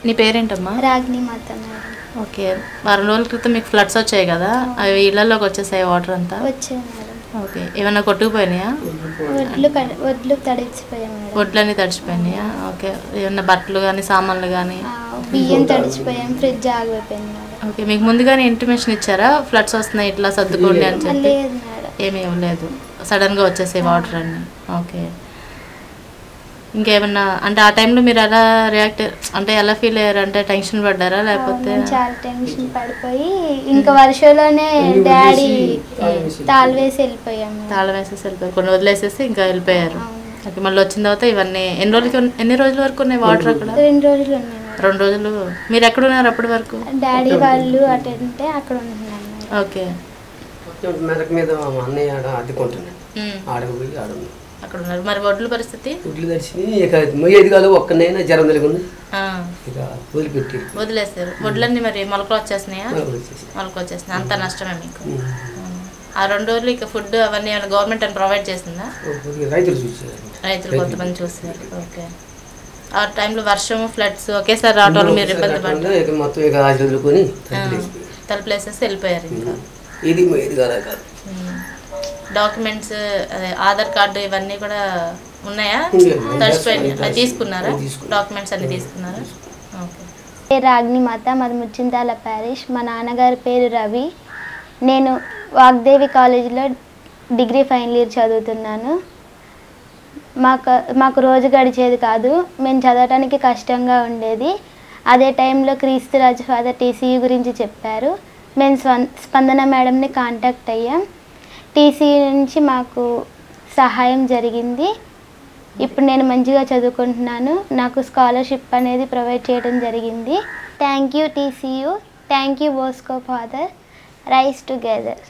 నీ పేరేంటమ్మా? రాగిణి మాత madam. Okay, వారం రోజుల క్రితం మీకు ఫ్లడ్స్ వచ్చాయి కదా, అవి ఇళ్లలోకి వచ్చేసాయి వాటర్ అంతా? వచ్చాయి మేడం. ఓకే, ఏమన్నా కొట్టుకుపోయినాయా? వడ్లు తడిచిపోయాయి మేడం. వడ్లన్నీ తడిచిపోయినాయా? ఓకే, ఏమన్నా బట్టలు కానీ సామాన్లు కానీ? బియ్యం తడిచిపోయాం, ఫ్రిడ్జ్ ఆగిపోయింది మేడం. ఓకే, మీకు ముందుగానే ఇంటిమేషన్ ఇచ్చారా ఫ్లడ్స్ వస్తున్నాయి ఇట్లా సర్దుకోండి అని చెప్పి? లేదు మేడం. ఏమీ ఇవ్వలేదు, సడన్గా వచ్చేసాయి వాటర్ అన్నీ. ఓకే, ఇంకేమన్నా అంటే ఆ టైంలో మీరు ఎలా రియాక్ట్ అంటే ఎలా ఫీల్ అయ్యారు? అంటే టెన్షన్ పడ్డారా లేకపోతే? చాలా టెన్షన్ పడిపోయి ఇంకా వర్షంలోనే డాడీ తాళం వేసి వెళ్ళిపోయాము. తాళం వేసేసి వెళ్ళిపోయారు, కొన్ని వదిలేసేసి ఇంకా వెళ్ళిపోయారు. ఓకే, మళ్ళీ వచ్చిన తర్వాత ఇవన్నీ ఎన్ని రోజుల వరకు ఉన్నాయి వాటర్ అక్కడ? 2 రోజులు ఉన్నాయి. 2 రోజులు. మీరు ఎక్కడ ఉన్నారు అప్పటి వరకు? డాడీ వాళ్ళు అటంటే అక్కడ ఉంటున్నాను. ఓకే, మెరక మీద అన్నయ్య అద్దెకుంటున్నాను, ఆడకు పోయి ఆడున్నాను. అక్కడ ఉన్నారు. మరి వడ్ల పరిస్థితి? వడ్లు తడిచి ఇక మొయ్యేది కాదు, ఒక్కనైనా జ్వరం తెలిగింది, ఇక వదిలిపెట్టి వదిలేస్తారు. వడ్లన్నీ మరి మొలకలు వచ్చేసినాయా? మొలకలు వచ్చేసినాయి. అంత నష్టమే మీకు. ఆ 2 రోజులు ఇక ఫుడ్ అవన్నీ ఏమైనా గవర్నమెంట్ అని ప్రొవైడ్ చేసిందా? రైతులు చూసారు, రైతులు కొంతమంది చూసారు. ఓకే, ఆ టైంలో వర్షం ఫ్లడ్స్ ఒకేసారి రావడం వల్ల మీరు ఇబ్బంది పడ్డారు? మొత్తం ఇక వదులుకొని తలుపులు వేసేసి వెళ్ళిపోయారు. ఇంకా ఇది మొయ్యేది కాదు. డాక్యుమెంట్స్ ఆధార్ కార్డు ఇవన్నీ కూడా ఉన్నాయా? తడిచిపోయినాయి, అది తీసుకున్నారా? డాక్యుమెంట్స్ అన్ని తీసుకున్నారా? ఓకే. రాగిణి మాత, మాది ముచ్చింతాల ప్యారిష్. మా నాన్నగారి పేరు రవి. నేను వాగ్దేవి కాలేజీలో డిగ్రీ ఫైనల్ ఇయర్ చదువుతున్నాను. మాకు రోజు గడిచేది కాదు, మేము చదవటానికి కష్టంగా ఉండేది. అదే టైంలో క్రీస్తురాజు ఫాదర్ టీసీయూ గురించి చెప్పారు. మేము స్పందన మేడంని కాంటాక్ట్ అయ్యాం. టీసీయూ నుంచి మాకు సహాయం జరిగింది. ఇప్పుడు నేను మంచిగా చదువుకుంటున్నాను. నాకు స్కాలర్షిప్ అనేది ప్రొవైడ్ చేయడం జరిగింది. Thank you TCU, thank you Bosco father. Rise together.